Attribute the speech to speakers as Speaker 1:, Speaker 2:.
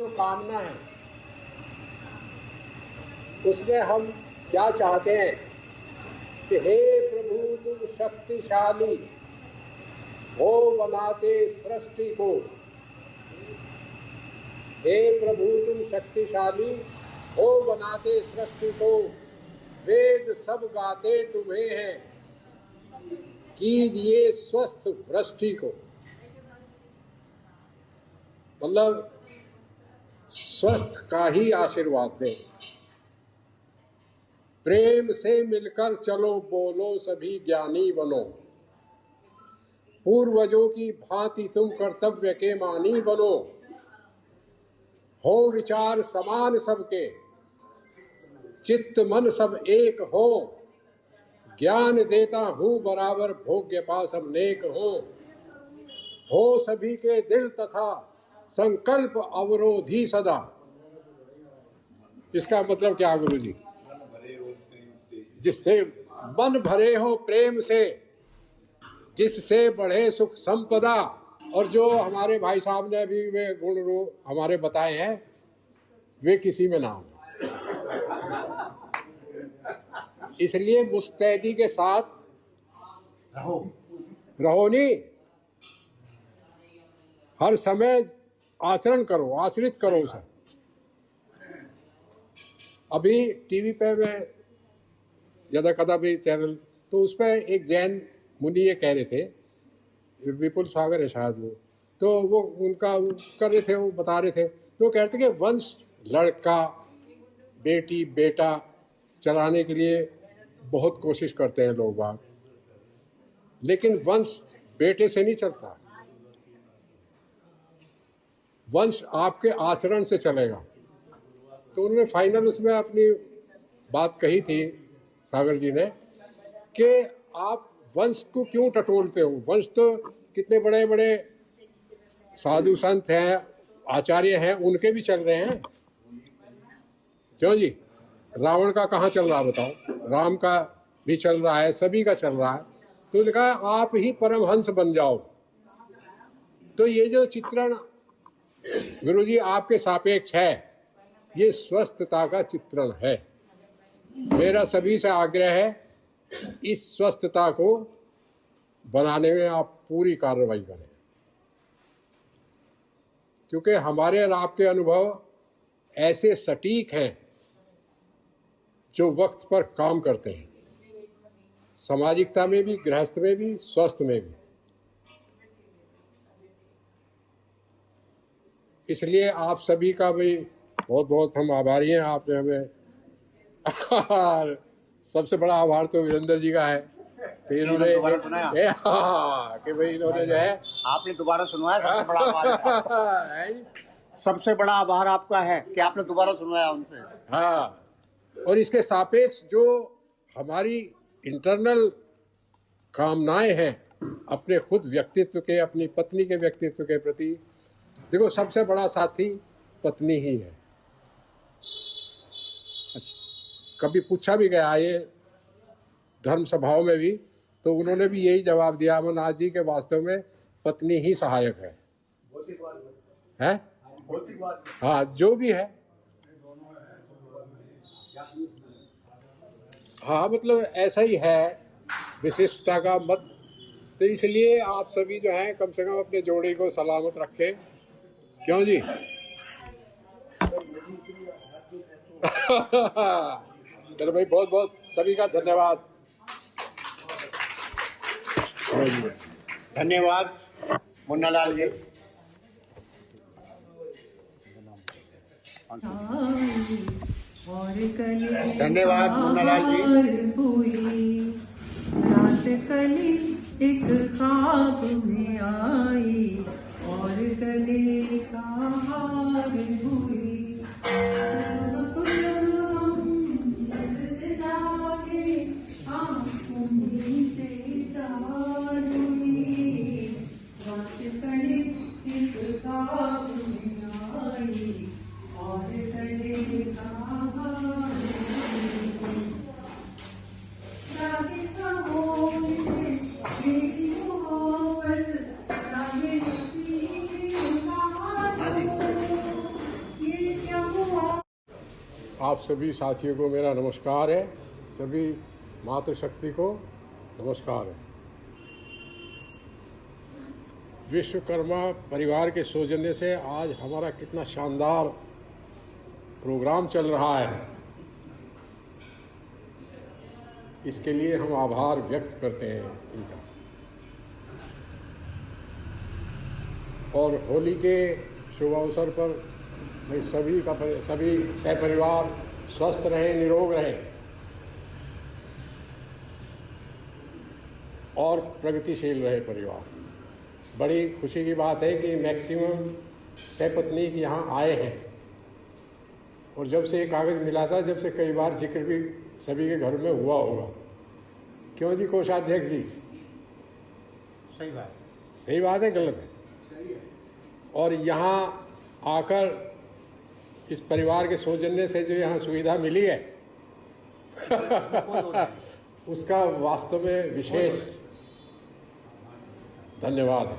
Speaker 1: जो कामना है उसमें हम क्या चाहते हैं कि हे प्रभु तुम शक्तिशाली हो बनाते सृष्टि को। हे प्रभु तुम शक्तिशाली हो बनाते सृष्टि को, वेद सब गाते तुम्हें हैं, कीजिए स्वस्थ वृष्टि को। मतलब स्वस्थ का ही आशीर्वाद दे। प्रेम से मिलकर चलो, बोलो सभी ज्ञानी बनो, पूर्वजों की भांति तुम कर्तव्य के मानी बनो, हो विचार समान सबके, चित्त मन सब एक हो, ज्ञान देता हूँ बराबर, भोग्य पास सब नेक हो सभी के दिल तथा संकल्प अवरोधी सदा। इसका मतलब क्या गुरु जी? जिससे मन भरे हो प्रेम से, जिससे बढ़े सुख संपदा। और जो हमारे भाई साहब ने अभी वे गुण हमारे बताए हैं वे किसी में ना हो। इसलिए मुस्तैदी के साथ रहो नहीं, हर समय आचरण करो, आचरित करो उसे। अभी टीवी पे मैं ज्यादा कदा भी चैनल, तो उस पर एक जैन मुनि ये कह रहे थे, विपुल सागर है शायद वो, तो वो उनका कर रहे थे, वो बता रहे थे, तो कहते कि वंश लड़का बेटी बेटा चलाने के लिए बहुत कोशिश करते हैं लोग बात, लेकिन वंश बेटे से नहीं चलता, वंश आपके आचरण से चलेगा। तो उन्होंने फाइनल उसमें अपनी बात कही थी सागर जी ने कि आप वंश को क्यों टटोलते हो? वंश तो कितने बड़े बड़े साधु संत हैं, आचार्य हैं, उनके भी चल रहे हैं। क्यों जी? रावण का कहाँ चल रहा बताओ? राम का भी चल रहा है, सभी का चल रहा है। तो लिखा आप ही परमहंस बन जाओ। तो ये जो चित्रण गुरुजी आपके सापेक्ष है, ये स्वस्थता का चित्रण है। मेरा सभी से आग्रह है इस स्वस्थता को बनाने में आप पूरी कार्रवाई करें, क्योंकि हमारे और आपके अनुभव ऐसे सटीक हैं जो वक्त पर काम करते हैं, सामाजिकता में भी, गृहस्थ में भी, स्वस्थ में भी। इसलिए आप सभी का भी बहुत बहुत हम आभारी हैं। आपने हमें सबसे बड़ा आभार तो वीरेंद्र जी का है कि इन्होंने कि भाई इन्होंने जो है
Speaker 2: आपने दोबारा सुनवाया। सबसे बड़ा आभार है, सबसे बड़ा आभार आपका है कि आपने दोबारा सुनवाया उनसे।
Speaker 1: हाँ, और इसके सापेक्ष जो हमारी इंटरनल कामनाएं हैं अपने खुद व्यक्तित्व के, अपनी पत्नी के व्यक्तित्व के प्रति, देखो सबसे बड़ा साथी पत्नी ही है। कभी पूछा भी गया ये धर्म सभाओं में भी, तो उन्होंने भी यही जवाब दिया अमरनाथ जी के वास्तव में पत्नी ही सहायक है। हाँ, जो भी है। हाँ, मतलब ऐसा ही है विशिष्टता का मत। तो इसलिए आप सभी जो हैं कम से कम अपने जोड़ी को सलामत रखें। क्यों जी? चलो भाई, बहुत बहुत सभी का धन्यवाद।
Speaker 2: धन्यवाद मुन्नालाल जी। धन्यवाद मुन्नालाल जी।
Speaker 3: रात कली एक ख्वाब में आई और गले का हार हुई।
Speaker 1: आप सभी साथियों को मेरा नमस्कार है, सभी मातृशक्ति को नमस्कार है। विश्वकर्मा परिवार के सौजन्य से आज हमारा कितना शानदार प्रोग्राम चल रहा है, इसके लिए हम आभार व्यक्त करते हैं इनका। और होली के शुभ अवसर पर मैं सभी सहपरिवार स्वस्थ रहें, निरोग रहें और प्रगतिशील रहे परिवार। बड़ी खुशी की बात है कि मैक्सिमम सहपत्नीक यहाँ आए हैं, और जब से ये कागज़ मिला था, जब से कई बार जिक्र भी सभी के घर में हुआ होगा। क्यों जी कोषाध्यक्ष जी?
Speaker 2: सही बात,
Speaker 1: सही बात है, गलत है? और यहाँ आकर इस परिवार के सौजन्य से जो यहाँ सुविधा मिली है उसका वास्तव में विशेष धन्यवाद है।